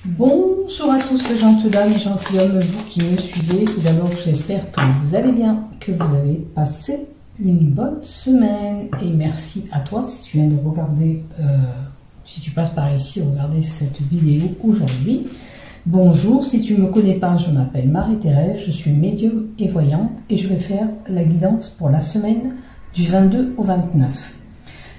Bonjour à tous, gentes dames et gentilshommes, vous qui me suivez. Tout d'abord, j'espère que vous allez bien, que vous avez passé une bonne semaine. Et merci à toi si tu viens de regarder, si tu passes par ici, regarder cette vidéo aujourd'hui. Bonjour, si tu ne me connais pas, je m'appelle Marie-Thérèse, je suis médium et voyante et je vais faire la guidance pour la semaine du 22 au 29.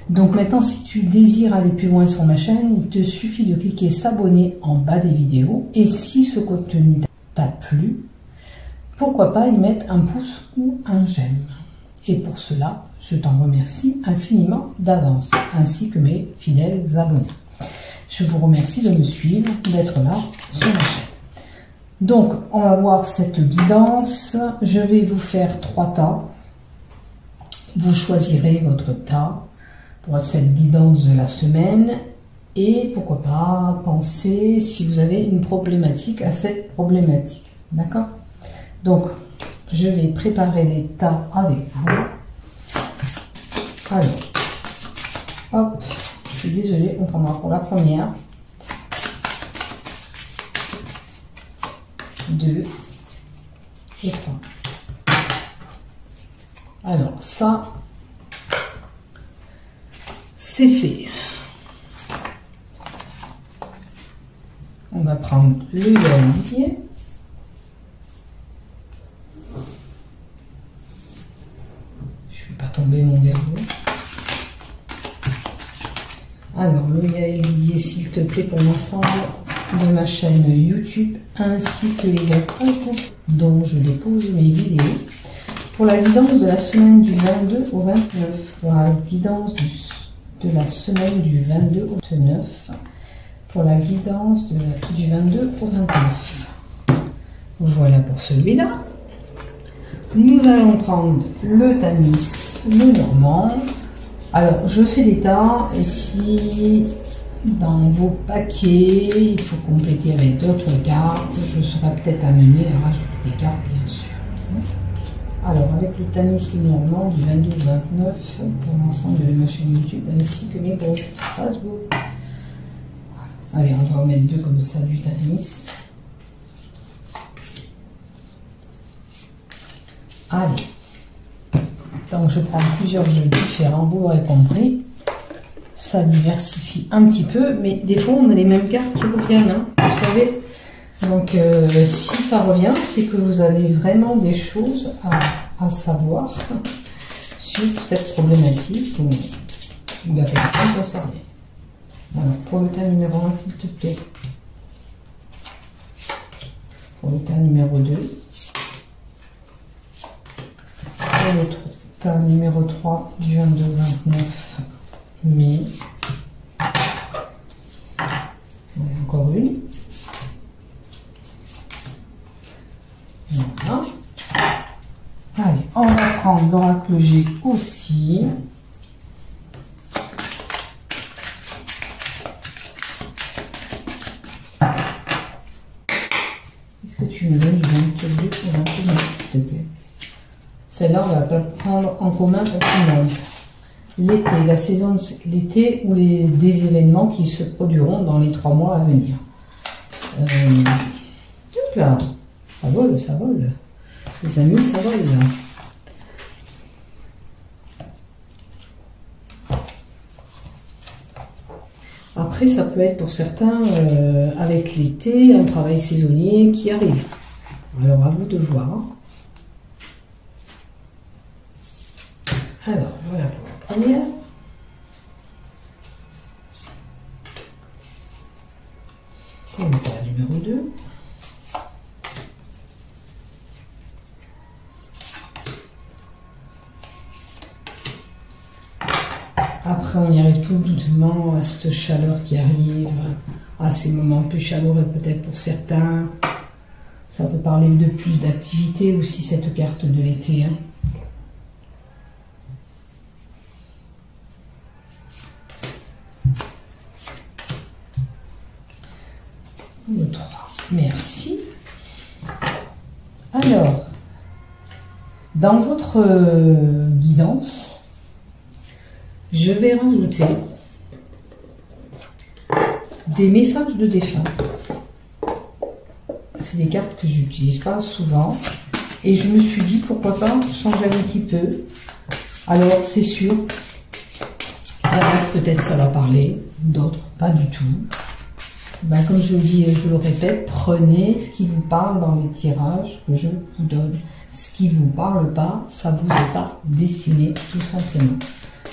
Donc maintenant, si tu désires aller plus loin sur ma chaîne, il te suffit de cliquer s'abonner en bas des vidéos. Et si ce contenu t'a plu, pourquoi pas y mettre un pouce ou un j'aime. Et pour cela, je t'en remercie infiniment d'avance, ainsi que mes fidèles abonnés. Je vous remercie de me suivre, d'être là sur ma chaîne. Donc, on va voir cette guidance. Je vais vous faire 3 tas. Vous choisirez votre tas pour cette guidance de la semaine et pourquoi pas penser si vous avez une problématique à cette problématique, d'accord? Donc je vais préparer les tas avec vous. Alors hop, je suis désolée, on prendra pour la première, 2 et 3. Alors ça c'est fait. On va prendre le yaï. Je ne vais pas tomber mon verre. Alors le yaï, s'il te plaît, pour l'ensemble de ma chaîne YouTube, ainsi que les liens dont je dépose mes vidéos. Pour la guidance de la semaine du 22 au 29. Pour la guidance de la semaine du 22 au 29, pour la guidance du 22 au 29. Voilà pour celui-là. Nous allons prendre le Tanis, le Normand. Alors, je fais des tas, et si dans vos paquets, il faut compléter avec d'autres cartes, je serai peut-être amenée à rajouter des cartes, bien sûr. Alors, avec le Tanis le Normand du 22 au 29 pour l'ensemble de ma chaîne YouTube ainsi que mes groupes Facebook. Allez, on va en mettre 2 comme ça du Tanis. Allez. Donc, je prends plusieurs jeux différents, vous l'aurez compris. Ça diversifie un petit peu, mais des fois, on a les mêmes cartes qui reviennent, hein, vous savez. Donc, si ça revient, c'est que vous avez vraiment des choses à savoir sur cette problématique ou la personne concernée. Alors, pour le tas numéro 1, s'il te plaît. Pour le tas numéro 2. Pour le tas numéro 3 du 22 au 29 mai. Encore une. Voilà. Allez, on va prendre l'oracle G aussi. Est-ce que tu me donnes du 22 ou 29, s'il te plaît? Celle-là, on va pas prendre en commun pour tout le monde. L'été, la saison de l'été ou des événements qui se produiront dans les 3 mois à venir. Là. Ça vole, ça vole. Les amis, ça vole. Après, ça peut être pour certains, avec l'été, un travail saisonnier qui arrive. Alors, à vous de voir. Alors, voilà pour la première. Pour le tas numéro 2. Après, on y arrive tout doucement à cette chaleur qui arrive, à ces moments plus chaleureux peut-être pour certains. Ça peut parler de plus d'activité aussi, cette carte de l'été. Hein. Le 3. Merci. Alors, dans votre guidance, je vais rajouter des messages de défunts. des cartes que j'utilise pas souvent. Et je me suis dit, pourquoi pas changer un petit peu. Alors, c'est sûr, peut-être ça va parler, d'autres pas du tout. Ben, comme je le dis et je le répète, prenez ce qui vous parle dans les tirages que je vous donne. Ce qui vous parle pas, ça vous est pas destiné, tout simplement.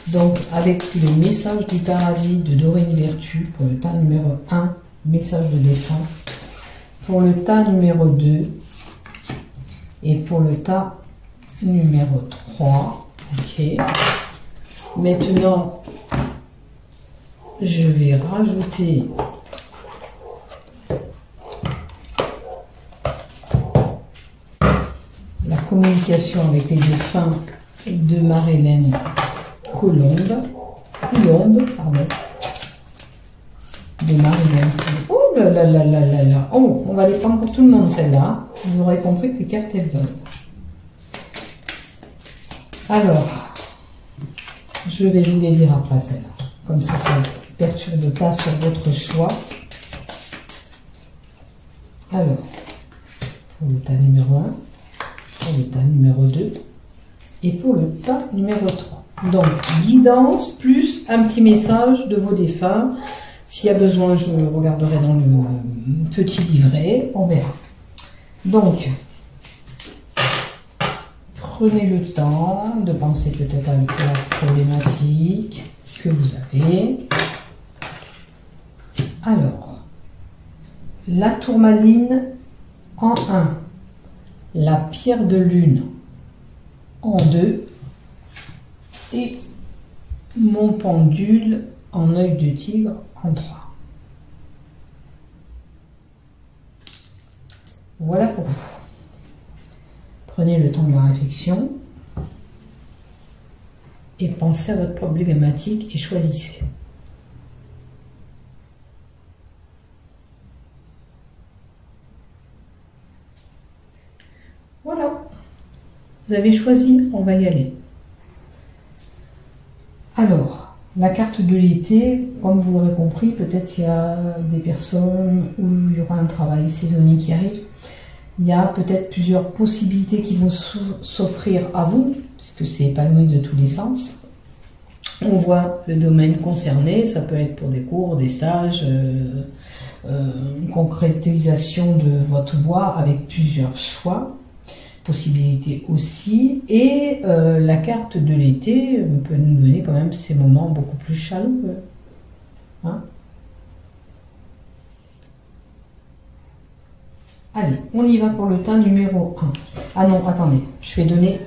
Donc, avec le message du paradis de Dorine Vertu pour le tas numéro 1, message de défunt, pour le tas numéro 2 et pour le tas numéro 3. Ok. Maintenant, je vais rajouter la communication avec les défunts de Marie-Hélène Coulombe, pardon, de Marie-Hélène. Oh là là là là là là. Oh, on va les prendre pour tout le monde celle-là. Vous aurez compris que les cartes elles donnent. Alors, je vais vous les lire après celle-là. Comme ça ne perturbe pas sur votre choix. Alors, pour le tas numéro 1, pour le tas numéro 2 et pour le tas numéro 3. Donc, guidance plus un petit message de vos défunts. S'il y a besoin, je regarderai dans le petit livret. On verra. Donc, prenez le temps de penser peut-être à la problématique que vous avez. Alors, la tourmaline en 1, la pierre de lune en 2 et mon pendule en œil de tigre en 3. Voilà pour vous. Prenez le temps de la réflexion et pensez à votre problématique et choisissez. Voilà. Vous avez choisi, on va y aller. Alors, la carte de l'été, comme vous l'aurez compris, peut-être qu'il y a des personnes où il y aura un travail saisonnier qui arrive. Il y a peut-être plusieurs possibilités qui vont s'offrir à vous, puisque c'est épanoui de tous les sens. On voit le domaine concerné, ça peut être pour des cours, des stages, une concrétisation de votre voie avec plusieurs choix, possibilités aussi. Et la carte de l'été peut nous donner quand même ces moments beaucoup plus chaleureux. Hein? Allez, on y va pour le tas numéro 1. Ah non, attendez, je vais donner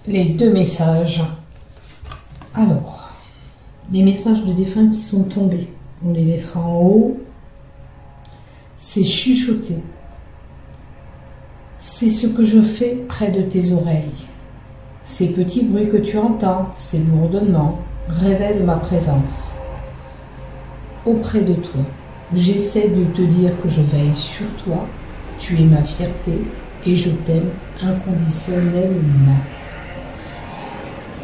les deux messages. Alors, les messages de défunts qui sont tombés, on les laissera en haut. C'est chuchoter. C'est ce que je fais près de tes oreilles. Ces petits bruits que tu entends, ces bourdonnements, révèlent ma présence. Auprès de toi, j'essaie de te dire que je veille sur toi, tu es ma fierté et je t'aime inconditionnellement.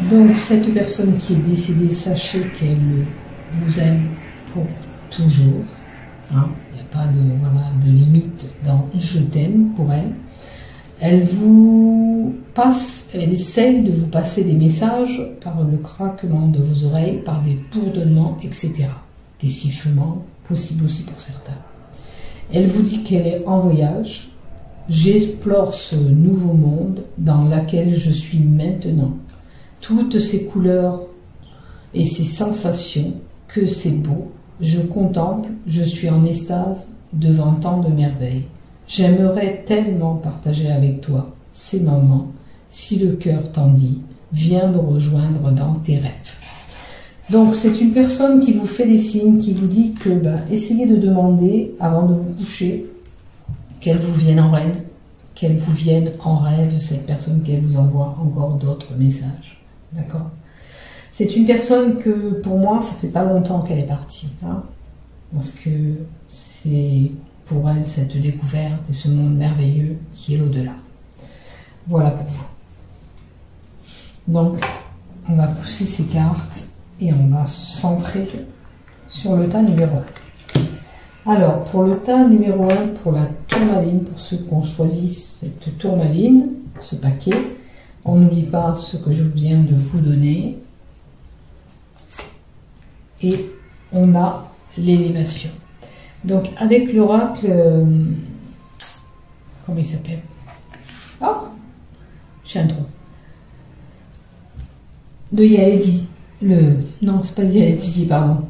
Donc cette personne qui est décédée, sachez qu'elle vous aime pour toujours. Hein, il n'y a pas de limite dans je t'aime pour elle. Elle vous passe, elle essaye de vous passer des messages par le craquement de vos oreilles, par des bourdonnements, etc. Des sifflements, possible aussi pour certains. Elle vous dit qu'elle est en voyage. J'explore ce nouveau monde dans lequel je suis maintenant. Toutes ces couleurs et ces sensations, que c'est beau. Je contemple, je suis en extase devant tant de merveilles. J'aimerais tellement partager avec toi ces moments. Si le cœur t'en dit, viens me rejoindre dans tes rêves. Donc c'est une personne qui vous fait des signes, qui vous dit que essayez de demander avant de vous coucher qu'elle vous vienne en rêve, qu'elle vous vienne en rêve, cette personne, qu'elle vous envoie encore d'autres messages. D'accord? C'est une personne que pour moi ça fait pas longtemps qu'elle est partie, hein, parce que c'est pour elle cette découverte et ce monde merveilleux qui est l'au-delà. Voilà pour vous. Donc on va pousser ces cartes et on va se centrer sur le tas numéro 1. Alors, pour le tas numéro 1, pour la tourmaline, pour ceux qui ont choisi cette tourmaline, ce paquet, on n'oublie pas ce que je viens de vous donner. Et on a l'élévation. Donc, avec l'oracle, comment il s'appelle? Oh, j'ai un trou. De Yael non, c'est pas de Yael Didier, pardon.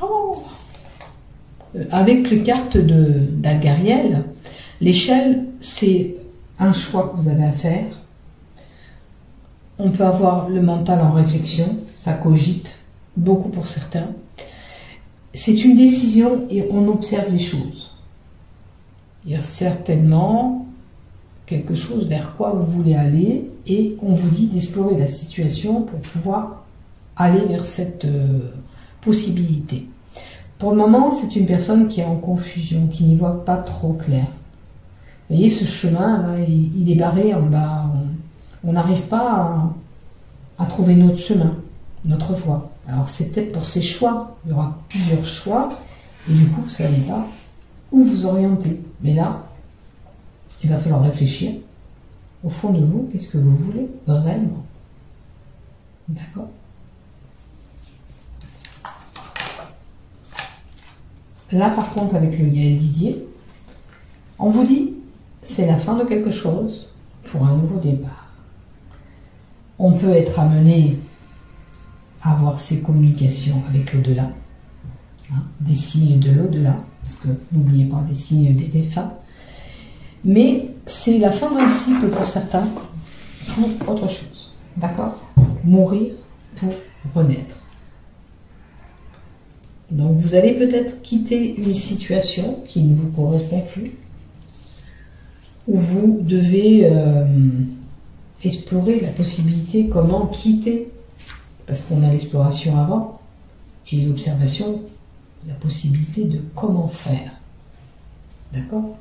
Oh, avec les cartes d'Algariel, l'échelle, c'est un choix que vous avez à faire. On peut avoir le mental en réflexion, ça cogite, beaucoup pour certains. C'est une décision et on observe les choses. Il y a certainement quelque chose vers quoi vous voulez aller et on vous dit d'explorer la situation pour pouvoir aller vers cette possibilité. Pour le moment, c'est une personne qui est en confusion, qui n'y voit pas trop clair. Vous voyez, ce chemin, là, il est barré en bas. On n'arrive pas à trouver notre chemin, notre voie. Alors, c'est peut-être pour ces choix. Il y aura plusieurs choix. Et du coup, vous ne savez pas où vous orienter. Mais là, il va falloir réfléchir. Au fond de vous, qu'est-ce que vous voulez vraiment? D'accord? Là, par contre, avec le Yael Didier, on vous dit, c'est la fin de quelque chose pour un nouveau départ. On peut être amené à avoir ces communications avec l'au-delà, hein, des signes de l'au-delà, parce que n'oubliez pas des signes des défunts. Mais c'est la fin d'un cycle pour certains, pour autre chose. D'accord? Mourir pour renaître. Donc vous allez peut-être quitter une situation qui ne vous correspond plus, où vous devez explorer la possibilité comment quitter, parce qu'on a l'exploration avant, et l'observation, la possibilité de comment faire. D'accord?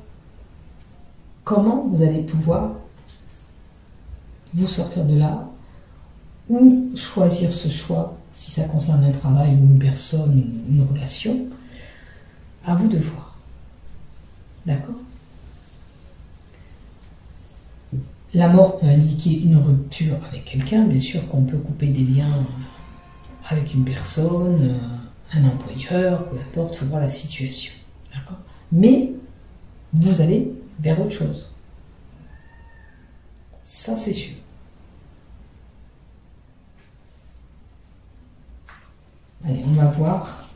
Comment vous allez pouvoir vous sortir de là, ou choisir ce choix, si ça concerne un travail ou une personne, une relation, à vous de voir. D'accord? La mort peut indiquer une rupture avec quelqu'un, bien sûr qu'on peut couper des liens avec une personne, un employeur, peu importe, il faut voir la situation. D'accord? Mais vous allez vers autre chose. Ça, c'est sûr. Allez, on va voir.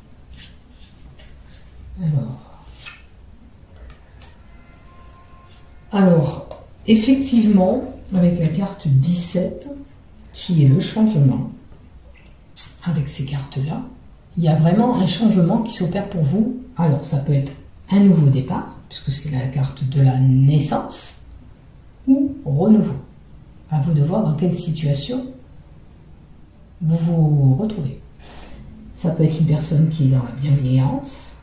Alors, effectivement, avec la carte 17, qui est le changement, avec ces cartes-là, il y a vraiment un changement qui s'opère pour vous. Alors, ça peut être un nouveau départ, puisque c'est la carte de la naissance, ou renouveau. À vous de voir dans quelle situation vous vous retrouvez. Ça peut être une personne qui est dans la bienveillance.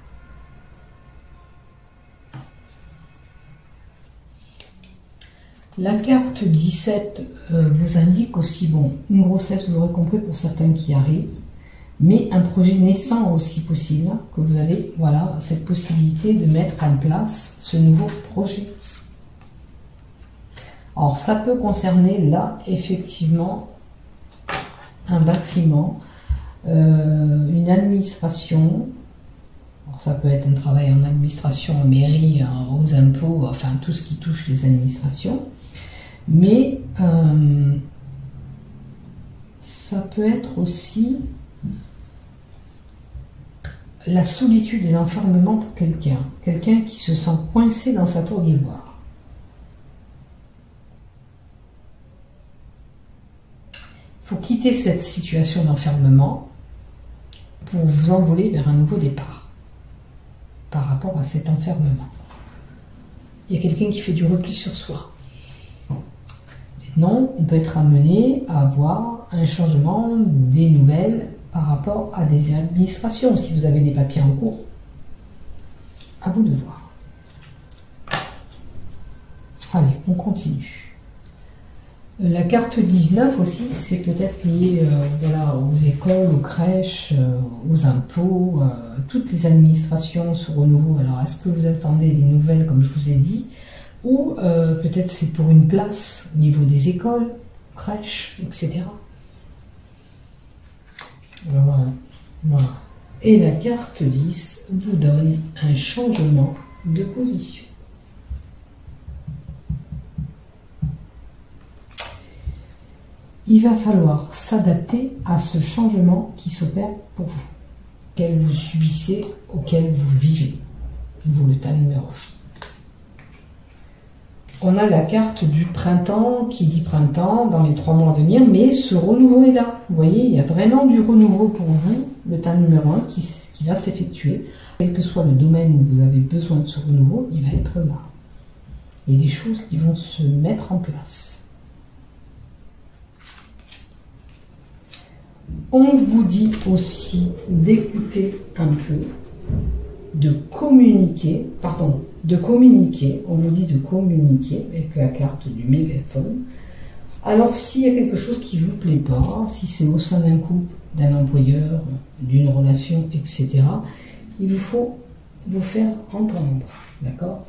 La carte 17 vous indique aussi, bon, une grossesse, vous l'aurez compris pour certains qui arrivent, mais un projet naissant aussi possible, que vous avez, voilà, cette possibilité de mettre en place ce nouveau projet. Alors, ça peut concerner, là, effectivement, un bâtiment, une administration. Alors, ça peut être un travail en administration, en mairie, aux impôts, enfin, tout ce qui touche les administrations. Mais ça peut être aussi la solitude et l'enfermement pour quelqu'un. Quelqu'un qui se sent coincé dans sa tour d'ivoire. Il faut quitter cette situation d'enfermement pour vous envoler vers un nouveau départ par rapport à cet enfermement. Il y a quelqu'un qui fait du repli sur soi. Maintenant, on peut être amené à avoir un changement, des nouvelles par rapport à des administrations, si vous avez des papiers en cours. À vous de voir. Allez, on continue. La carte 19 aussi, c'est peut-être lié voilà, aux écoles, aux crèches, aux impôts, toutes les administrations se renouvelent. Alors, est-ce que vous attendez des nouvelles, comme je vous ai dit, ou peut-être c'est pour une place au niveau des écoles, crèches, etc. Voilà. Voilà. Et la carte 10 vous donne un changement de position. Il va falloir s'adapter à ce changement qui s'opère pour vous, auquel vous subissez, auquel vous vivez. Vous, le tas numéro. On a la carte du printemps qui dit printemps dans les 3 mois à venir, mais ce renouveau est là. Vous voyez, il y a vraiment du renouveau pour vous, le tas numéro 1 qui va s'effectuer. Quel que soit le domaine où vous avez besoin de ce renouveau, il va être là. Il y a des choses qui vont se mettre en place. On vous dit aussi d'écouter un peu, de communiquer, on vous dit de communiquer avec la carte du mégaphone. Alors s'il y a quelque chose qui ne vous plaît pas, si c'est au sein d'un couple, d'un employeur, d'une relation, etc., il vous faut vous faire entendre, d'accord?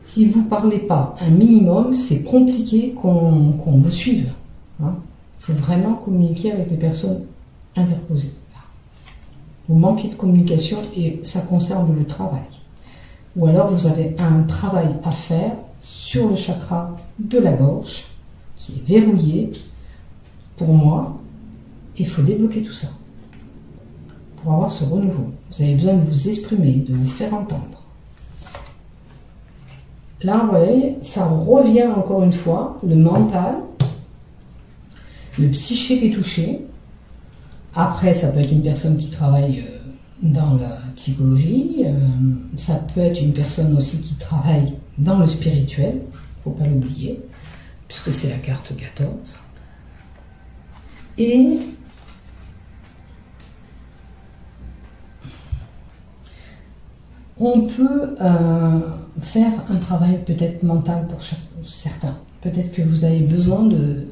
Si vous ne parlez pas un minimum, c'est compliqué qu'on vous suive. Il faut vraiment communiquer avec les personnes interposées. Vous manquez de communication et ça concerne le travail. Ou alors vous avez un travail à faire sur le chakra de la gorge qui est verrouillé. Pour moi, il faut débloquer tout ça pour avoir ce renouveau. Vous avez besoin de vous exprimer, de vous faire entendre. Là, vous voyez, ça revient encore une fois, le mental, le psychique est touché. Après, ça peut être une personne qui travaille dans la psychologie, ça peut être une personne aussi qui travaille dans le spirituel, il ne faut pas l'oublier, puisque c'est la carte 14. Et on peut faire un travail peut-être mental pour certains. Peut-être que vous avez besoin de...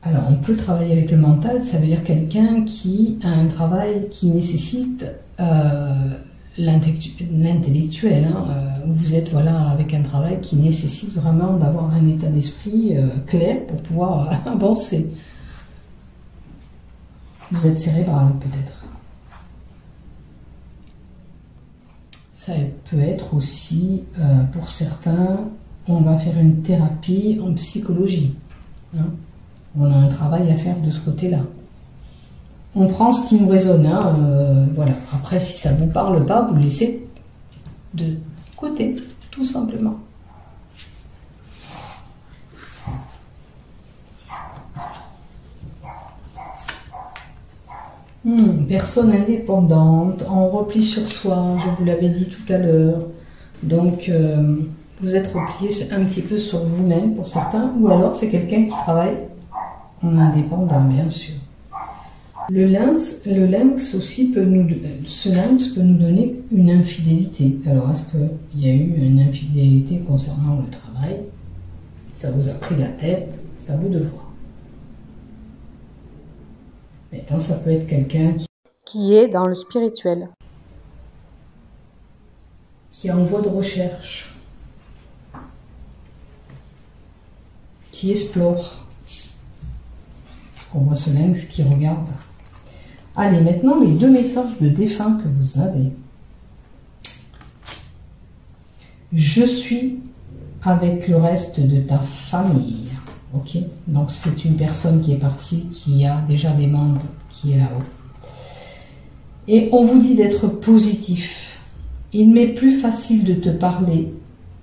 Alors, on peut travailler avec le mental, ça veut dire quelqu'un qui a un travail qui nécessite l'intellectuel. Vous êtes voilà, avec un travail qui nécessite vraiment d'avoir un état d'esprit clair pour pouvoir avancer. Vous êtes cérébral peut-être. Ça peut être aussi, pour certains, on va faire une thérapie en psychologie. On a un travail à faire de ce côté-là. On prend ce qui nous résonne. Voilà. Après, si ça ne vous parle pas, vous le laissez de côté, tout simplement. Personne indépendante, en repli sur soi, je vous l'avais dit tout à l'heure. Donc, vous êtes replié un petit peu sur vous-même pour certains, ou alors c'est quelqu'un qui travaille en indépendant, bien sûr. Le lynx aussi peut nous donner une infidélité. Alors, est-ce qu'il y a eu une infidélité concernant le travail? Ça vous a pris la tête, c'est à vous de voir. Maintenant, ça peut être quelqu'un qui est dans le spirituel, qui est en voie de recherche, qui explore. On voit ce lynx qui regarde. Allez, maintenant, les 2 messages de défunt que vous avez. Je suis avec le reste de ta famille. Ok, donc c'est une personne qui est partie, qui a déjà des membres, qui est là-haut. Et on vous dit d'être positif. Il m'est plus facile de te parler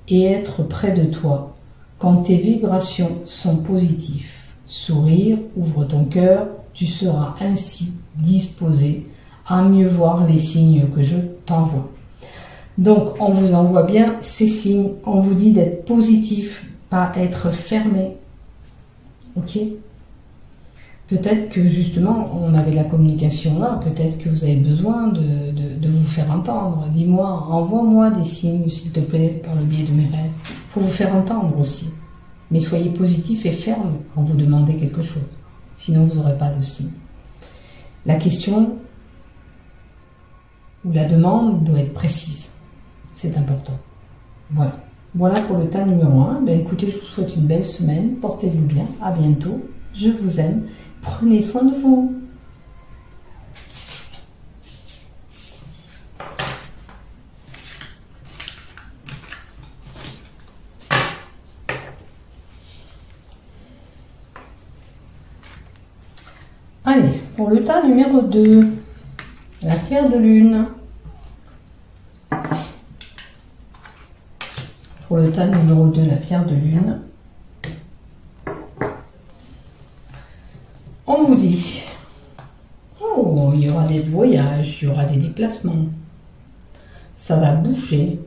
et être près de toi quand tes vibrations sont positives. Sourire, ouvre ton cœur, tu seras ainsi disposé à mieux voir les signes que je t'envoie. Donc, on vous envoie bien ces signes. On vous dit d'être positif, pas être fermé. Ok? Peut-être que justement, on avait la communication là, peut-être que vous avez besoin de vous faire entendre. Dis-moi, envoie-moi des signes, s'il te plaît, par le biais de mes rêves. Il faut vous faire entendre aussi. Mais soyez positif et ferme quand vous demandez quelque chose. Sinon, vous n'aurez pas de signe. La question ou la demande doit être précise. C'est important. Voilà. Voilà pour le tas numéro 1. Ben, écoutez, je vous souhaite une belle semaine. Portez-vous bien. À bientôt. Je vous aime. Prenez soin de vous. Allez, pour le tas numéro 2, la pierre de lune. Pour le tas numéro 2, la pierre de lune. On vous dit, oh, il y aura des voyages, il y aura des déplacements. Ça va bouger.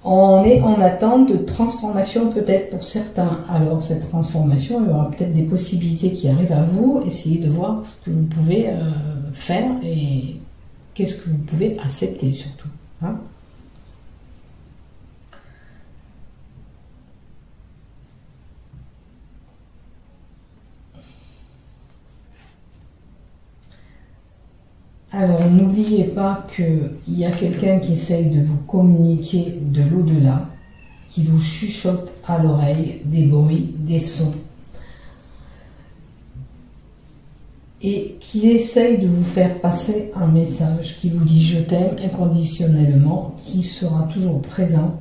On est en attente de transformation peut-être pour certains. Alors cette transformation, il y aura peut-être des possibilités qui arrivent à vous. Essayez de voir ce que vous pouvez faire et qu'est-ce que vous pouvez accepter surtout. Hein? Alors, n'oubliez pas qu'il y a quelqu'un qui essaye de vous communiquer de l'au-delà, qui vous chuchote à l'oreille des bruits, des sons, et qui essaye de vous faire passer un message qui vous dit « je t'aime » inconditionnellement, qui sera toujours présent,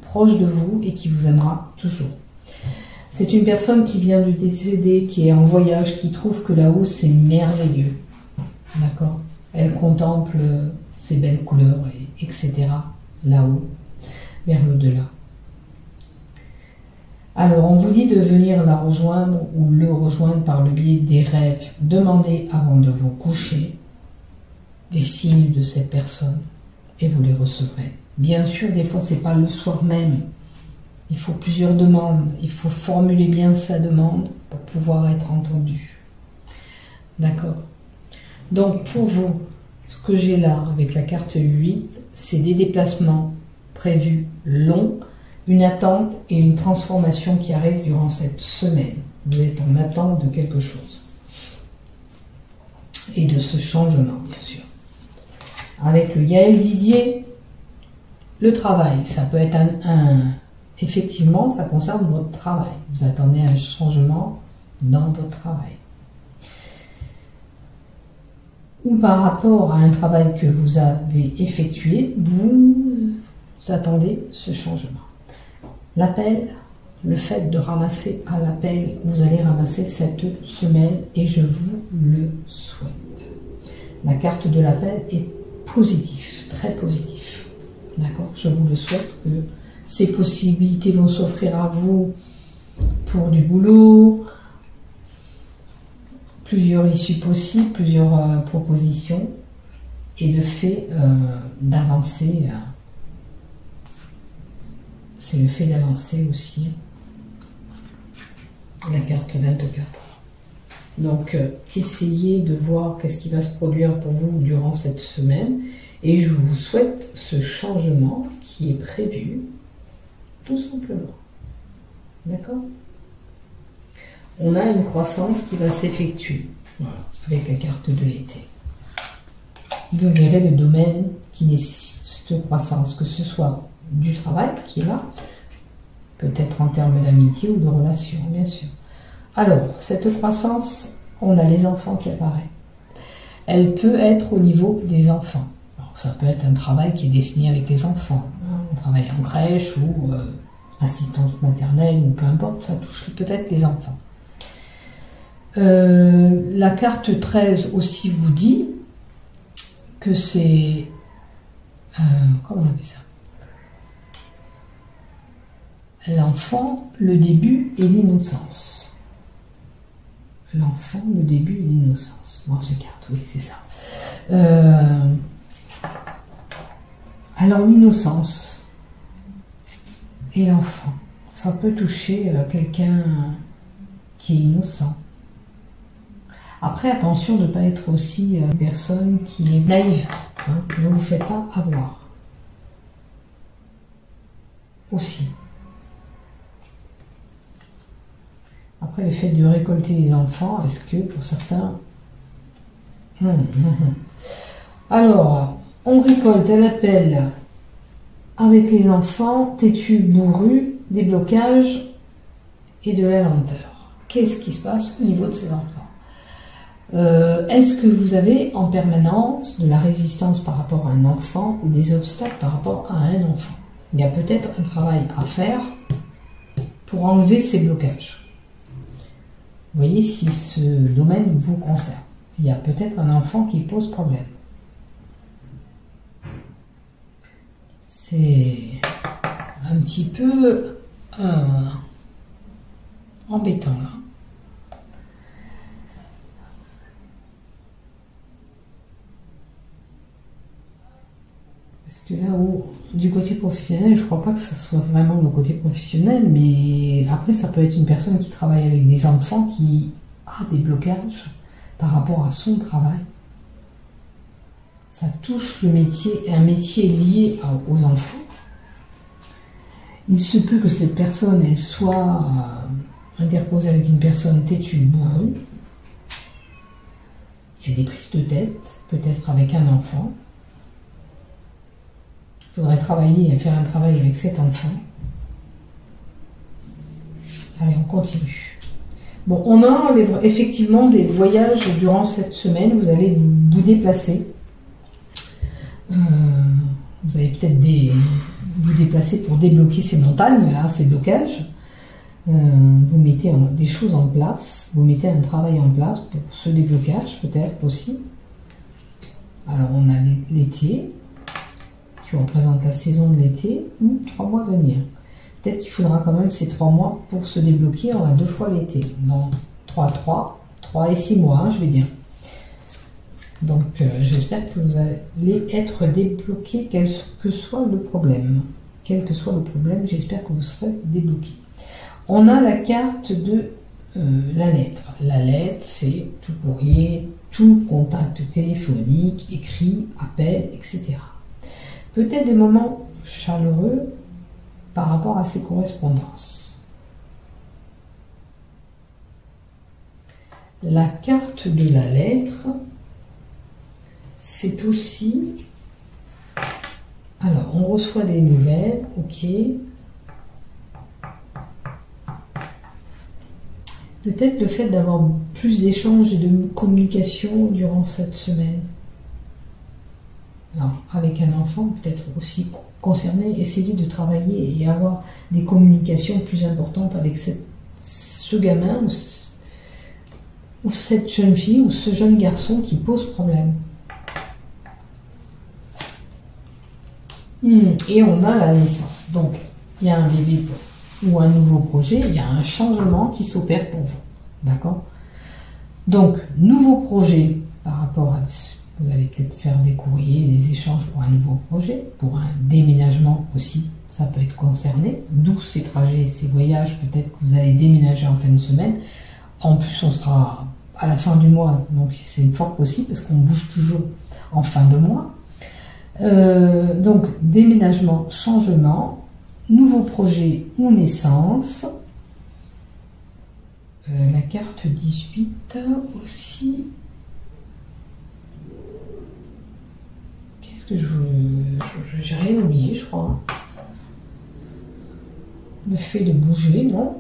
proche de vous et qui vous aimera toujours. C'est une personne qui vient de décéder, qui est en voyage, qui trouve que là-haut c'est merveilleux. D'accord. Elle contemple ces belles couleurs, etc. là-haut, vers l'au-delà. Alors, on vous dit de venir la rejoindre ou le rejoindre par le biais des rêves. Demandez avant de vous coucher des signes de cette personne et vous les recevrez. Bien sûr, des fois, c'est pas le soir même. Il faut plusieurs demandes. Il faut formuler bien sa demande pour pouvoir être entendu. D'accord. Donc pour vous, ce que j'ai là avec la carte 8, c'est des déplacements prévus longs, une attente et une transformation qui arrive durant cette semaine. Vous êtes en attente de quelque chose. Et de ce changement, bien sûr. Avec le Gaël Didier, le travail, ça peut être effectivement, ça concerne votre travail. Vous attendez un changement dans votre travail. Ou par rapport à un travail que vous avez effectué, vous attendez ce changement. L'appel, le fait de ramasser à l'appel, vous allez ramasser cette semaine et je vous le souhaite. La carte de l'appel est positive, très positif. D'accord? Je vous le souhaite que ces possibilités vont s'offrir à vous pour du boulot, plusieurs issues possibles, plusieurs propositions, et le fait d'avancer, c'est le fait d'avancer aussi, la carte 24. Donc, essayez de voir qu'est-ce qui va se produire pour vous durant cette semaine, et je vous souhaite ce changement qui est prévu, tout simplement. D'accord ? On a une croissance qui va s'effectuer, voilà, avec la carte de l'été. Vous verrez le domaine qui nécessite cette croissance, que ce soit du travail qui est là, peut-être en termes d'amitié ou de relation, bien sûr. Alors, cette croissance, on a les enfants qui apparaissent. Elle peut être au niveau des enfants. Alors, ça peut être un travail qui est destiné avec les enfants. Hein, on travaille en crèche ou assistance maternelle, ou peu importe, ça touche peut-être les enfants. La carte 13 aussi vous dit que c'est... comment on appelle ça? L'enfant, le début et l'innocence. L'enfant, le début et l'innocence. Dans ces cartes, oui, c'est ça. Alors, l'innocence et l'enfant, ça peut toucher quelqu'un qui est innocent. Après, attention de ne pas être aussi une personne qui est naïve. Hein, ne vous faites pas avoir. Aussi. Après, le fait de récolter les enfants, est-ce que pour certains... Alors, on récolte à l'appel avec les enfants, têtu, bourru, des blocages et de la lenteur. Qu'est-ce qui se passe au niveau de ces enfants? Est-ce que vous avez en permanence de la résistance par rapport à un enfant ou des obstacles par rapport à un enfant? Il y a peut-être un travail à faire pour enlever ces blocages. Vous voyez si ce domaine vous concerne. Il y a peut-être un enfant qui pose problème. C'est un petit peu embêtant là. Parce que là où, du côté professionnel, je ne crois pas que ça soit vraiment le côté professionnel, mais après ça peut être une personne qui travaille avec des enfants qui a des blocages par rapport à son travail. Ça touche le métier, un métier lié aux enfants. Il se peut que cette personne elle soit interposée avec une personne têtue, bourrue. Il y a des prises de tête, peut-être avec un enfant. Il faudrait travailler et faire un travail avec cet enfant. Allez, on continue. Bon, on a effectivement des voyages durant cette semaine. Vous allez vous déplacer. Vous allez peut-être vous déplacer pour débloquer ces montagnes, là, ces blocages. Vous mettez des choses en place. Vous mettez un travail en place pour ce déblocage, peut-être aussi. Alors, on a l'été, qui représente la saison de l'été, ou 3 mois à venir. Peut-être qu'il faudra quand même ces 3 mois pour se débloquer. On a 2 fois l'été. Donc 3 et 6 mois, hein, je vais dire. Donc j'espère que vous allez être débloqué, quel que soit le problème. Quel que soit le problème, j'espère que vous serez débloqué. On a la carte de la lettre. La lettre, c'est tout courrier, tout contact téléphonique, écrit, appel, etc. Peut-être des moments chaleureux par rapport à ces correspondances. La carte de la lettre, c'est aussi... Alors, on reçoit des nouvelles, ok. Peut-être le fait d'avoir plus d'échanges et de communication durant cette semaine. Alors, avec un enfant, peut-être aussi concerné, essayer de travailler et avoir des communications plus importantes avec ce gamin ou cette jeune fille ou ce jeune garçon qui pose problème. Et on a la naissance. Donc, il y a un bébé ou un nouveau projet, il y a un changement qui s'opère pour vous. D'accord? Donc, nouveau projet par rapport à... Vous allez peut-être faire des courriers, des échanges pour un nouveau projet, pour un déménagement aussi, ça peut être concerné. D'où ces trajets, ces voyages, peut-être que vous allez déménager en fin de semaine. En plus, on sera à la fin du mois, donc c'est fort possible parce qu'on bouge toujours en fin de mois. Donc, déménagement, changement, nouveau projet ou naissance. La carte 18 aussi. Qu'est-ce que j'ai rien oublié, je crois. Le fait de bouger, non?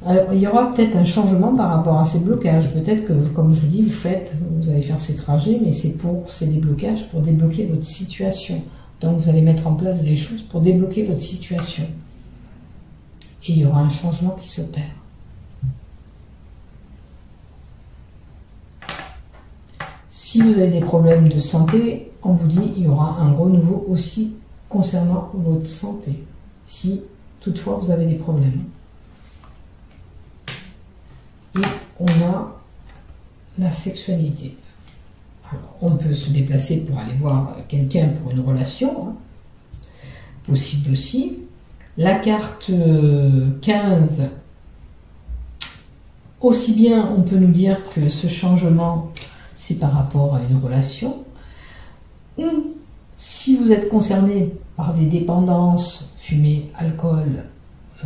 Alors, il y aura peut-être un changement par rapport à ces blocages. Peut-être que, comme je vous dis, vous allez faire ces trajets, mais c'est pour ces déblocages, pour débloquer votre situation. Donc, vous allez mettre en place des choses pour débloquer votre situation. Et il y aura un changement qui s'opère. Si vous avez des problèmes de santé, on vous dit qu'il y aura un renouveau aussi concernant votre santé. Si toutefois vous avez des problèmes. Et on a la sexualité. Alors, on peut se déplacer pour aller voir quelqu'un pour une relation. Hein. Possible aussi. La carte 15, aussi bien on peut nous dire que ce changement, c'est par rapport à une relation, ou si vous êtes concerné par des dépendances, fumée, alcool,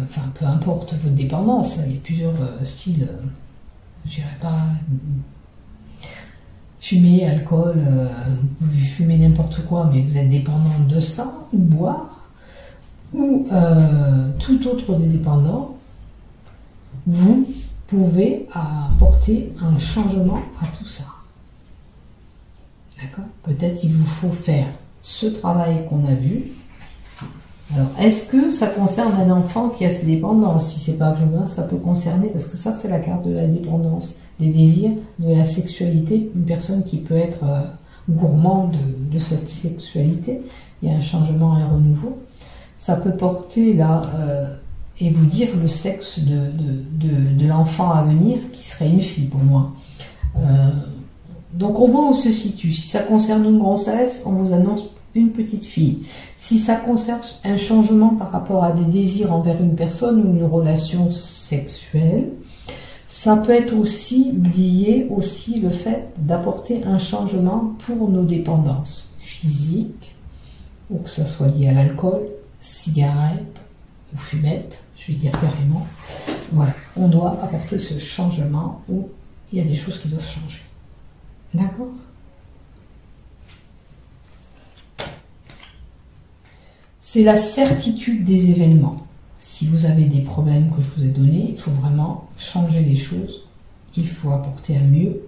enfin peu importe votre dépendance, il y a plusieurs styles, je dirais pas fumer, alcool, vous fumez n'importe quoi, mais vous êtes dépendant de ça, ou boire, ou tout autre des dépendances, vous pouvez apporter un changement à tout ça. D'accord? Peut-être il vous faut faire ce travail qu'on a vu. Alors, est-ce que ça concerne un enfant qui a ses dépendances? Si c'est pas vous, ça peut concerner, parce que ça, c'est la carte de la dépendance, des désirs, de la sexualité. Une personne qui peut être gourmand de cette sexualité, il y a un changement, un renouveau. Ça peut porter là, et vous dire le sexe de l'enfant à venir, qui serait une fille pour moi. Donc on voit où on se situe. Si ça concerne une grossesse, on vous annonce une petite fille. Si ça concerne un changement par rapport à des désirs envers une personne ou une relation sexuelle, ça peut être aussi lié aussi le fait d'apporter un changement pour nos dépendances physiques, ou que ça soit lié à l'alcool, cigarette ou fumette, je vais dire carrément. Voilà, on doit apporter ce changement où il y a des choses qui doivent changer. D'accord? C'est la certitude des événements. Si vous avez des problèmes que je vous ai donnés, il faut vraiment changer les choses. Il faut apporter un mieux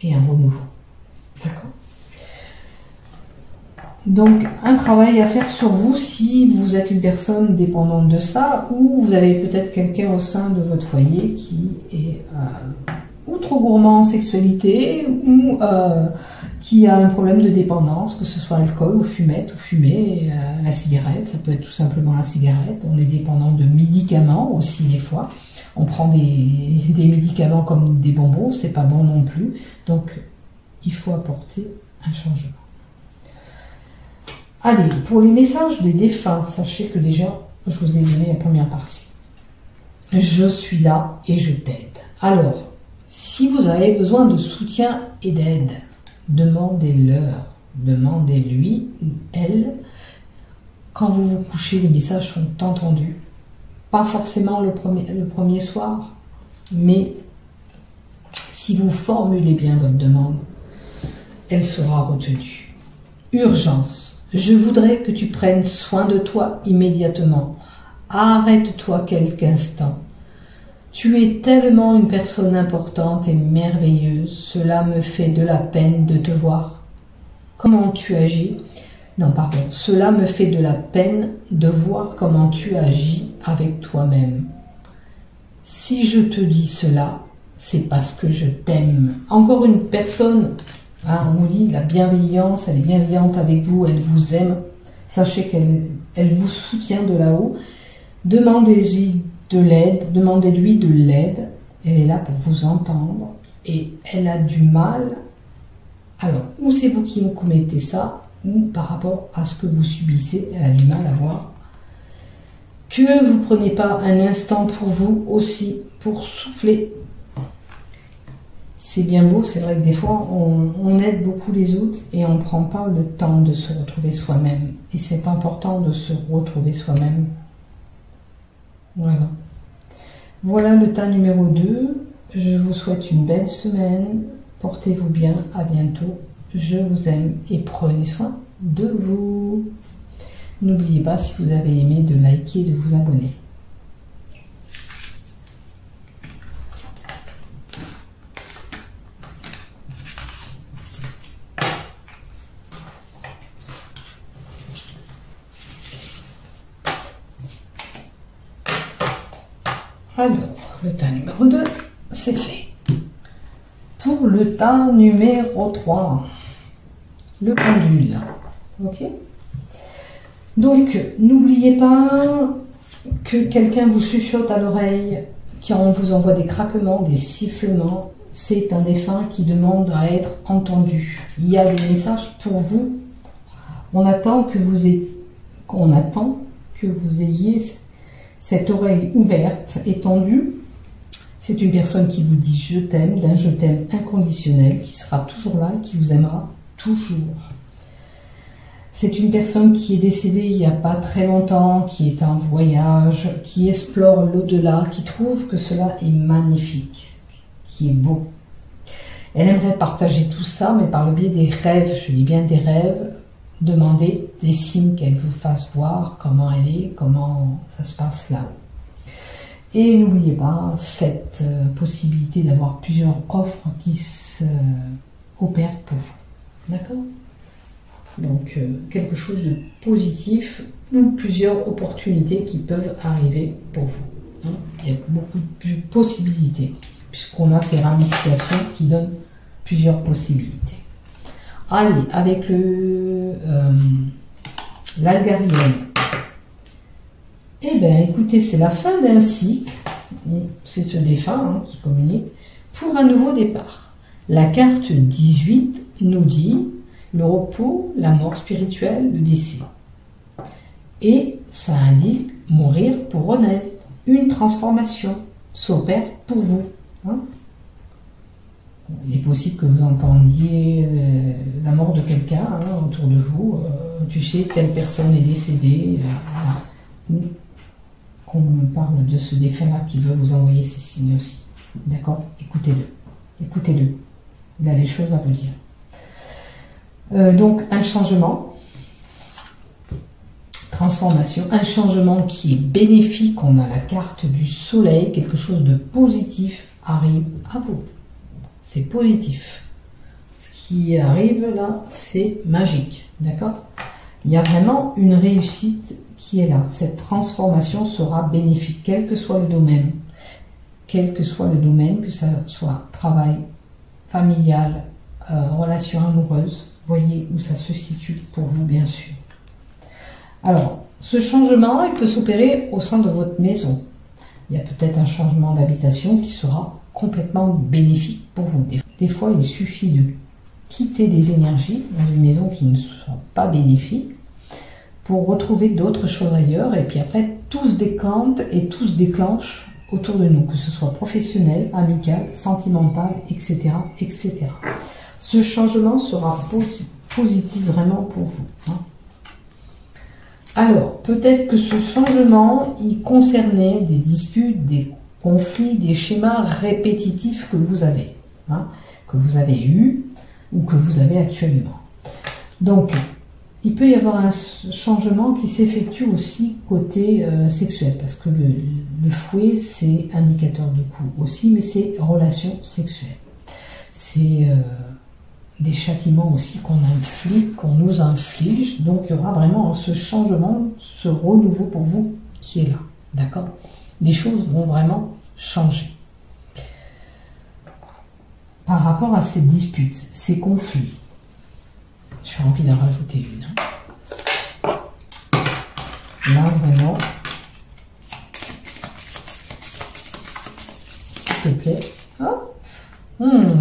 et un renouveau. D'accord? Donc, un travail à faire sur vous si vous êtes une personne dépendante de ça, ou vous avez peut-être quelqu'un au sein de votre foyer qui est ou trop gourmand en sexualité, ou qui a un problème de dépendance, que ce soit alcool ou fumette ou fumée, la cigarette, ça peut être tout simplement la cigarette. On est dépendant de médicaments aussi des fois. On prend des médicaments comme des bonbons, c'est pas bon non plus. Donc, il faut apporter un changement. Allez, pour les messages des défunts, sachez que déjà, je vous ai donné la première partie. Je suis là et je t'aide. Alors, si vous avez besoin de soutien et d'aide, demandez-leur, demandez-lui ou elle. Quand vous vous couchez, les messages sont entendus. Pas forcément le premier soir, mais si vous formulez bien votre demande, elle sera retenue. Urgence. Je voudrais que tu prennes soin de toi immédiatement. Arrête-toi quelques instants. Tu es tellement une personne importante et merveilleuse, cela me fait de la peine de te voir. Comment tu agis? Non, pardon. Cela me fait de la peine de voir comment tu agis avec toi-même. Si je te dis cela, c'est parce que je t'aime. Encore une personne, hein, on vous dit la bienveillance, elle est bienveillante avec vous, elle vous aime. Sachez qu'elle vous soutient de là-haut. Demandez-lui de l'aide, demandez-lui de l'aide. Elle est là pour vous entendre et elle a du mal. Alors, ou c'est vous qui commettez ça, ou par rapport à ce que vous subissez, elle a du mal à voir. Que vous ne preniez pas un instant pour vous aussi, pour souffler. C'est bien beau, c'est vrai que des fois, on aide beaucoup les autres et on ne prend pas le temps de se retrouver soi-même. Et c'est important de se retrouver soi-même. Voilà. Voilà le tas numéro 2. Je vous souhaite une belle semaine. Portez-vous bien. À bientôt. Je vous aime et prenez soin de vous. N'oubliez pas, si vous avez aimé, de liker et de vous abonner. Alors, le tas numéro 2, c'est fait. Pour le tas numéro 3, le pendule. Ok? Donc, n'oubliez pas que quelqu'un vous chuchote à l'oreille, qu'on vous envoie des craquements, des sifflements. C'est un défunt qui demande à être entendu. Il y a des messages pour vous. On attend que vous ayez cette oreille ouverte, étendue, C'est une personne qui vous dit je t'aime, d'un je t'aime inconditionnel, qui sera toujours là et qui vous aimera toujours. C'est une personne qui est décédée il n'y a pas très longtemps, qui est en voyage, qui explore l'au-delà, qui trouve que cela est magnifique, qui est beau. Elle aimerait partager tout ça, mais par le biais des rêves, je dis bien des rêves, demander des signes qu'elle vous fasse voir comment elle est, comment ça se passe là-haut. Et n'oubliez pas cette possibilité d'avoir plusieurs offres qui opèrent pour vous. D'accord ? Donc, quelque chose de positif ou plusieurs opportunités qui peuvent arriver pour vous. Hein. Il y a beaucoup de possibilités, puisqu'on a ces ramifications qui donnent plusieurs possibilités. Allez, avec l'algarienne. Eh bien, écoutez, c'est la fin d'un cycle, c'est ce défunt qui communique, pour un nouveau départ. La carte 18 nous dit le repos, la mort spirituelle, le décès. Et ça indique mourir pour renaître, une transformation s'opère pour vous. Hein. Il est possible que vous entendiez la mort de quelqu'un autour de vous. Tu sais, telle personne est décédée. Voilà. Qu'on me parle de ce défunt-là qui veut vous envoyer ces signes aussi. D'accord ? Écoutez-le. Écoutez-le. Il a des choses à vous dire. Donc, un changement. Transformation. Un changement qui est bénéfique. On a la carte du soleil. Quelque chose de positif arrive à vous. C'est positif. Ce qui arrive là, c'est magique. D'accord ? Il y a vraiment une réussite qui est là. Cette transformation sera bénéfique, quel que soit le domaine. Quel que soit le domaine, que ce soit travail, familial, relation amoureuse. Voyez où ça se situe pour vous, bien sûr. Alors, ce changement, il peut s'opérer au sein de votre maison. Il y a peut-être un changement d'habitation qui sera complètement bénéfique pour vous. Des fois, il suffit de quitter des énergies dans une maison qui ne sont pas bénéfiques pour retrouver d'autres choses ailleurs, et puis après, tout se décante et tout se déclenche autour de nous, que ce soit professionnel, amical, sentimental, etc., etc. Ce changement sera positif vraiment pour vous. Hein. Alors, peut-être que ce changement, il concernait des disputes, des conflits, des schémas répétitifs que vous avez, hein, que vous avez eus ou que vous avez actuellement. Donc, il peut y avoir un changement qui s'effectue aussi côté sexuel, parce que le fouet, c'est indicateur de coup aussi, mais c'est relations sexuelles. C'est des châtiments aussi qu'on nous inflige, donc il y aura vraiment ce changement, ce renouveau pour vous qui est là, d'accord ? Les choses vont vraiment changer. Par rapport à ces disputes, ces conflits, j'ai envie d'en rajouter une. Là, vraiment, s'il te plaît.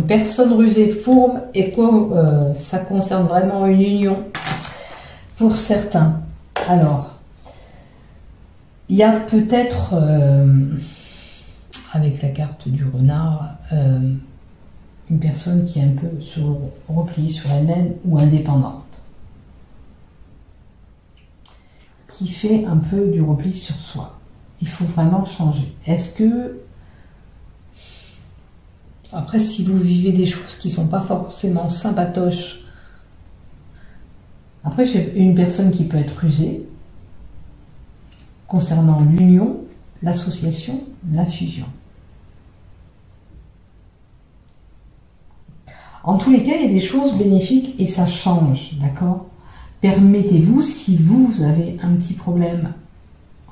Personne rusée, fourbe, et quoi, ça concerne vraiment une union pour certains. Alors, il y a peut-être, avec la carte du renard, une personne qui est un peu repliée sur elle-même ou indépendante, qui fait un peu du repli sur soi. Il faut vraiment changer. Est-ce que, après, si vous vivez des choses qui ne sont pas forcément sympatoches, après, j'ai une personne qui peut être rusée concernant l'union, l'association, la fusion. En tous les cas, il y a des choses bénéfiques et ça change, d'accord ? Permettez-vous, si vous avez un petit problème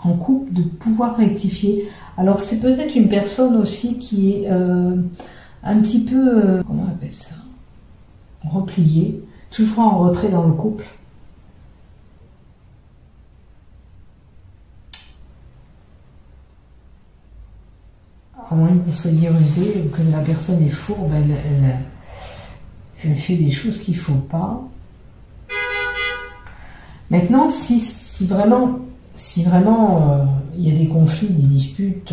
en couple, de pouvoir rectifier. Alors, c'est peut-être une personne aussi qui est un petit peu, comment on appelle ça ? Repliée, toujours en retrait dans le couple. À moins que vous soyez rusé ou que la personne est fourbe, elle fait des choses qu'il ne faut pas. Maintenant, si vraiment il y a des conflits, des disputes,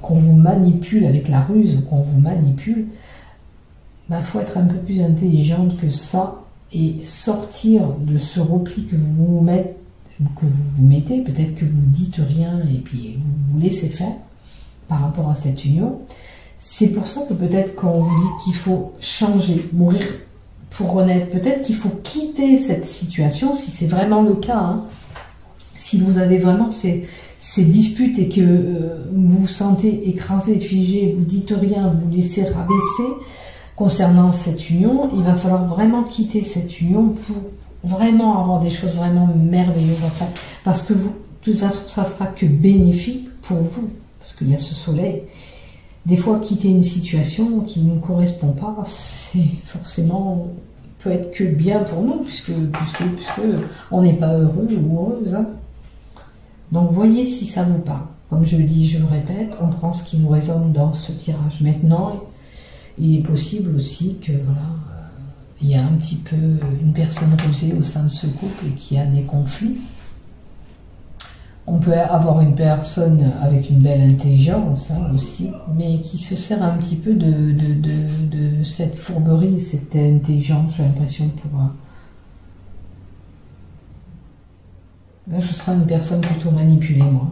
qu'on vous manipule avec la ruse, qu'on vous manipule, il faut être un peu plus intelligente que ça et sortir de ce repli que vous mettez, peut-être que vous dites rien et puis vous vous laissez faire par rapport à cette union. C'est pour ça que peut-être qu'on vous dit qu'il faut changer, mourir pour renaître, peut-être qu'il faut quitter cette situation, si c'est vraiment le cas, hein. Si vous avez vraiment ces disputes et que vous vous sentez écrasé, figé, vous dites rien, vous laissez rabaisser concernant cette union, il va falloir vraiment quitter cette union pour vraiment avoir des choses vraiment merveilleuses à faire. Parce que vous, de toute façon, ça sera que bénéfique pour vous, parce qu'il y a ce soleil. Des fois, quitter une situation qui ne correspond pas, c'est forcément, peut être que bien pour nous, puisque on n'est pas heureux ou heureuse, hein. Donc voyez si ça vous parle. Comme je le dis, je le répète, on prend ce qui nous résonne dans ce tirage. Maintenant, il est possible aussi que voilà, il y a un petit peu une personne rusée au sein de ce couple et qui a des conflits. On peut avoir une personne avec une belle intelligence, hein, aussi, mais qui se sert un petit peu de cette fourberie, cette intelligence, j'ai l'impression, pour... Là, je sens une personne plutôt manipulée, moi.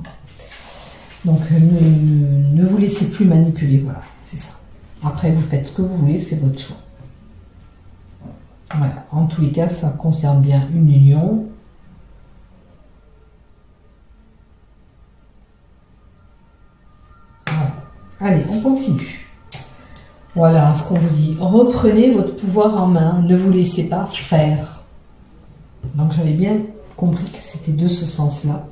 Donc, ne vous laissez plus manipuler, voilà, c'est ça. Après, vous faites ce que vous voulez, c'est votre choix. Voilà, en tous les cas, ça concerne bien une union. Voilà. Allez, on continue. Voilà ce qu'on vous dit. Reprenez votre pouvoir en main, ne vous laissez pas faire. Donc, j'avais bien compris que c'était de ce sens-là.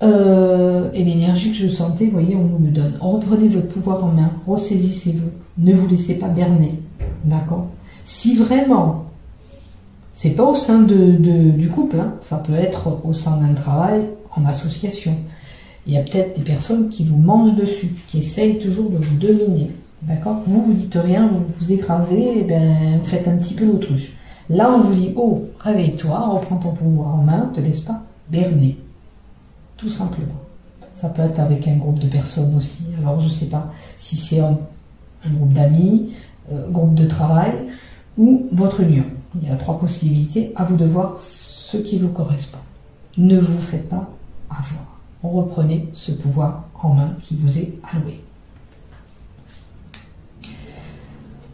Et l'énergie que je sentais, vous voyez, on nous le donne. Reprenez votre pouvoir en main, ressaisissez-vous, ne vous laissez pas berner, d'accord? Si vraiment, c'est pas au sein du couple, hein, ça peut être au sein d'un travail, en association. Il y a peut-être des personnes qui vous mangent dessus, qui essayent toujours de vous dominer, d'accord? Vous dites rien, vous vous écrasez, et bien, vous faites un petit peu l'autruche. Là, on vous dit, oh, réveille-toi, reprends ton pouvoir en main, ne te laisse pas berner. Tout simplement. Ça peut être avec un groupe de personnes aussi. Alors, je ne sais pas si c'est un groupe d'amis, groupe de travail ou votre union. Il y a 3 possibilités. À vous de voir ce qui vous correspond. Ne vous faites pas avoir. Reprenez ce pouvoir en main qui vous est alloué.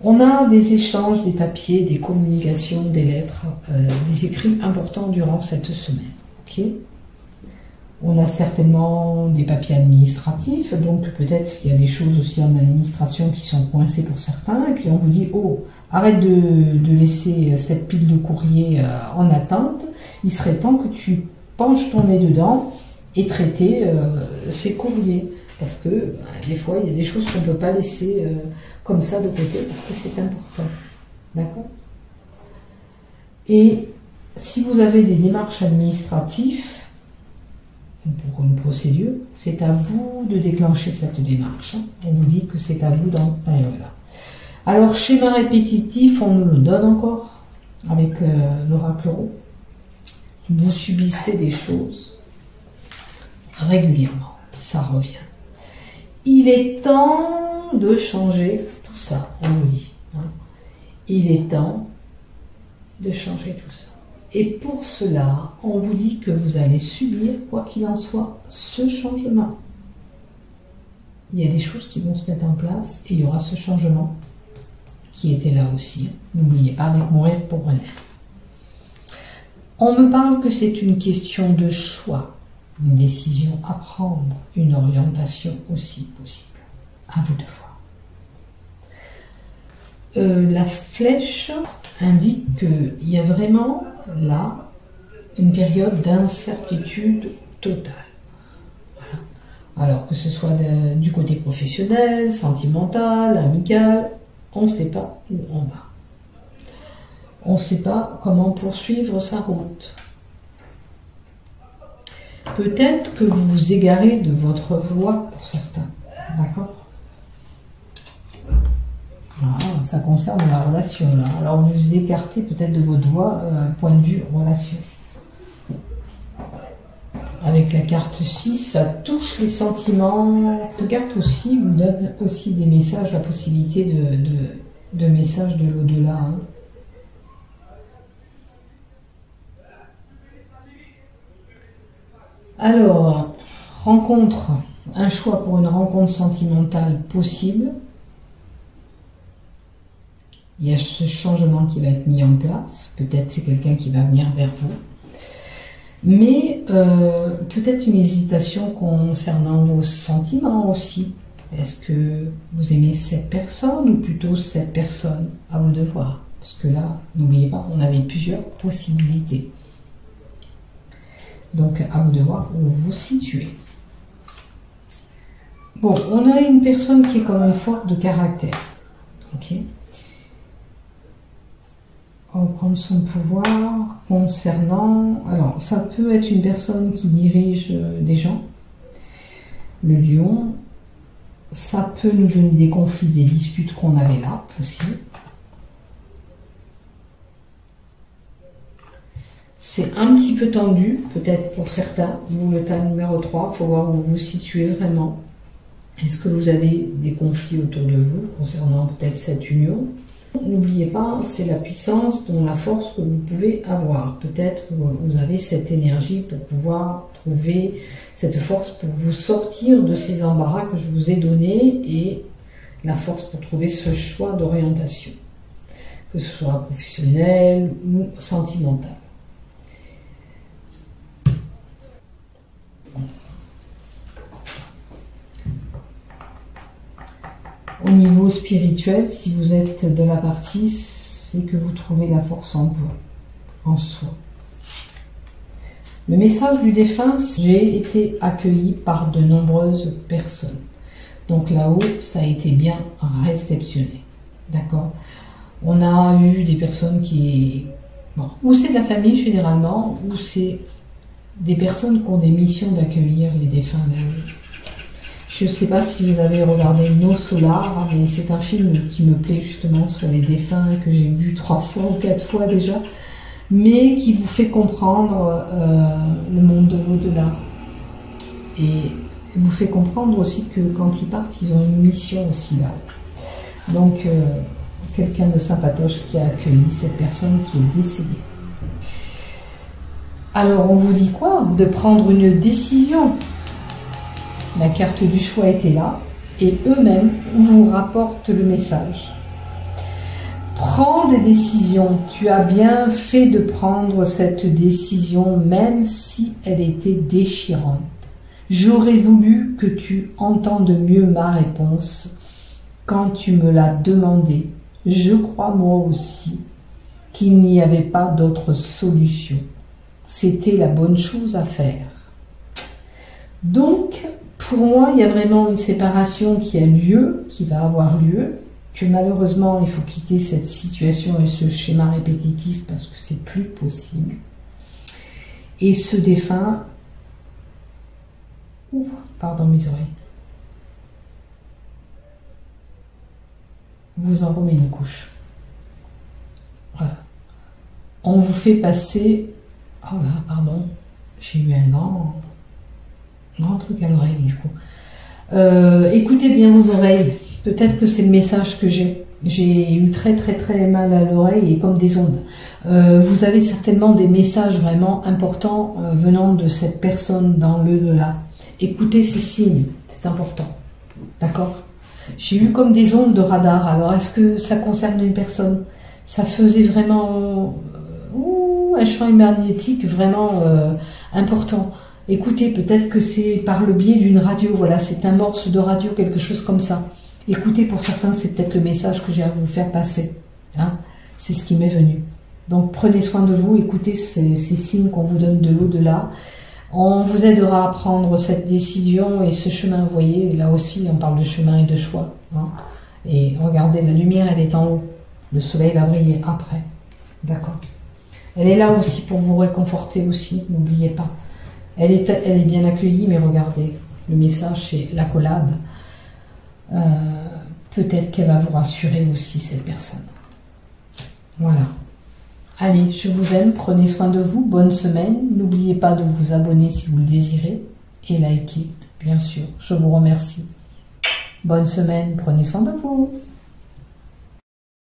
On a des échanges, des papiers, des communications, des lettres, des écrits importants durant cette semaine. Ok ? On a certainement des papiers administratifs, donc peut-être qu'il y a des choses aussi en administration qui sont coincées pour certains, et puis on vous dit, oh, arrête de laisser cette pile de courrier en attente, il serait temps que tu penches ton nez dedans et traiter ces courriers. Parce que des fois, il y a des choses qu'on ne peut pas laisser comme ça de côté, parce que c'est important. D'accord ? Et si vous avez des démarches administratives, pour une procédure, c'est à vous de déclencher cette démarche. On vous dit que c'est à vous d'en... Voilà. Alors, schéma répétitif, on nous le donne encore avec l'oracle Tarot. Vous subissez des choses régulièrement. Ça revient. Il est temps de changer tout ça, on vous dit. Hein. Il est temps de changer tout ça. Et pour cela, on vous dit que vous allez subir, quoi qu'il en soit, ce changement. Il y a des choses qui vont se mettre en place et il y aura ce changement qui était là aussi. N'oubliez pas de mourir pour renaître. On me parle que c'est une question de choix, une décision à prendre, une orientation aussi possible. À vous de voir. La flèche indique qu'il y a vraiment là une période d'incertitude totale. Voilà. Alors que ce soit du côté professionnel, sentimental, amical, on ne sait pas où on va. On ne sait pas comment poursuivre sa route. Peut-être que vous vous égarez de votre voie pour certains. D'accord ? Ah, ça concerne la relation là. Alors vous vous écartez peut-être de votre voie point de vue relation. avec la carte 6, ça touche les sentiments. Cette carte aussi vous donne aussi des messages, la possibilité de messages de l'au-delà. Hein. Alors, rencontre, un choix pour une rencontre sentimentale possible. Il y a ce changement qui va être mis en place. Peut-être c'est quelqu'un qui va venir vers vous. Mais peut-être une hésitation concernant vos sentiments aussi. Est-ce que vous aimez cette personne ou plutôt cette personne? À vous de voir. Parce que là, n'oubliez pas, on avait plusieurs possibilités. Donc à vous de voir où vous vous situez. Bon, on a une personne qui est quand même forte de caractère. Ok. On va prendre son pouvoir concernant... Alors, ça peut être une personne qui dirige des gens. Le lion. Ça peut nous donner des conflits, des disputes qu'on avait là aussi. C'est un petit peu tendu, peut-être pour certains. Vous, le tas numéro 3, il faut voir où vous vous situez vraiment. Est-ce que vous avez des conflits autour de vous concernant peut-être cette union? N'oubliez pas, c'est la puissance, donc la force que vous pouvez avoir. Peut-être vous avez cette énergie pour pouvoir trouver cette force pour vous sortir de ces embarras que je vous ai donnés et la force pour trouver ce choix d'orientation, que ce soit professionnel ou sentimental. Au niveau spirituel, si vous êtes de la partie, c'est que vous trouvez la force en vous, en soi. Le message du défunt, j'ai été accueilli par de nombreuses personnes. Donc là-haut, ça a été bien réceptionné. D'accord? On a eu des personnes qui... Bon, ou c'est de la famille généralement, ou c'est des personnes qui ont des missions d'accueillir les défunts là-haut. Je ne sais pas si vous avez regardé No Solar, mais c'est un film qui me plaît justement sur les défunts, que j'ai vu 3 fois ou 4 fois déjà, mais qui vous fait comprendre le monde de l'au-delà. Et vous fait comprendre aussi que quand ils partent, ils ont une mission aussi là. Donc, quelqu'un de sympatoche qui a accueilli cette personne qui est décédée. Alors, on vous dit quoi? De prendre une décision. La carte du choix était là et eux-mêmes vous rapportent le message. Prends des décisions. Tu as bien fait de prendre cette décision même si elle était déchirante. J'aurais voulu que tu entendes mieux ma réponse quand tu me l'as demandé. Je crois moi aussi qu'il n'y avait pas d'autre solution. C'était la bonne chose à faire. Donc, pour moi, il y a vraiment une séparation qui a lieu, qui va avoir lieu, que malheureusement, il faut quitter cette situation et ce schéma répétitif parce que c'est plus possible. Et ce défunt... Ouh, pardon mes oreilles. Vous en remet une couche. Voilà. On vous fait passer... Oh là, pardon, j'ai eu un grand truc à l'oreille du coup. Écoutez bien vos oreilles. Peut-être que c'est le message que j'ai. J'ai eu très mal à l'oreille et comme des ondes. Vous avez certainement des messages vraiment importants venant de cette personne dans l'au-delà. Écoutez ces signes, c'est important. D'accord? J'ai eu comme des ondes de radar. Alors est-ce que ça concerne une personne? Ça faisait vraiment un champ magnétique vraiment important. Écoutez, peut-être que c'est par le biais d'une radio, voilà, c'est un morceau de radio, quelque chose comme ça. Écoutez, pour certains, c'est peut-être le message que j'ai à vous faire passer. Hein, c'est ce qui m'est venu. Donc, prenez soin de vous, écoutez ces signes qu'on vous donne de l'au-delà. On vous aidera à prendre cette décision et ce chemin, vous voyez, là aussi, on parle de chemin et de choix. Hein, et regardez, la lumière, elle est en haut. Le soleil va briller après. D'accord? Elle est là aussi pour vous réconforter aussi, n'oubliez pas. Elle est bien accueillie, mais regardez, le message c'est l'accolade. Peut-être qu'elle va vous rassurer aussi, cette personne. Voilà. Allez, je vous aime, prenez soin de vous, bonne semaine. N'oubliez pas de vous abonner si vous le désirez et liker, bien sûr. Je vous remercie. Bonne semaine, prenez soin de vous.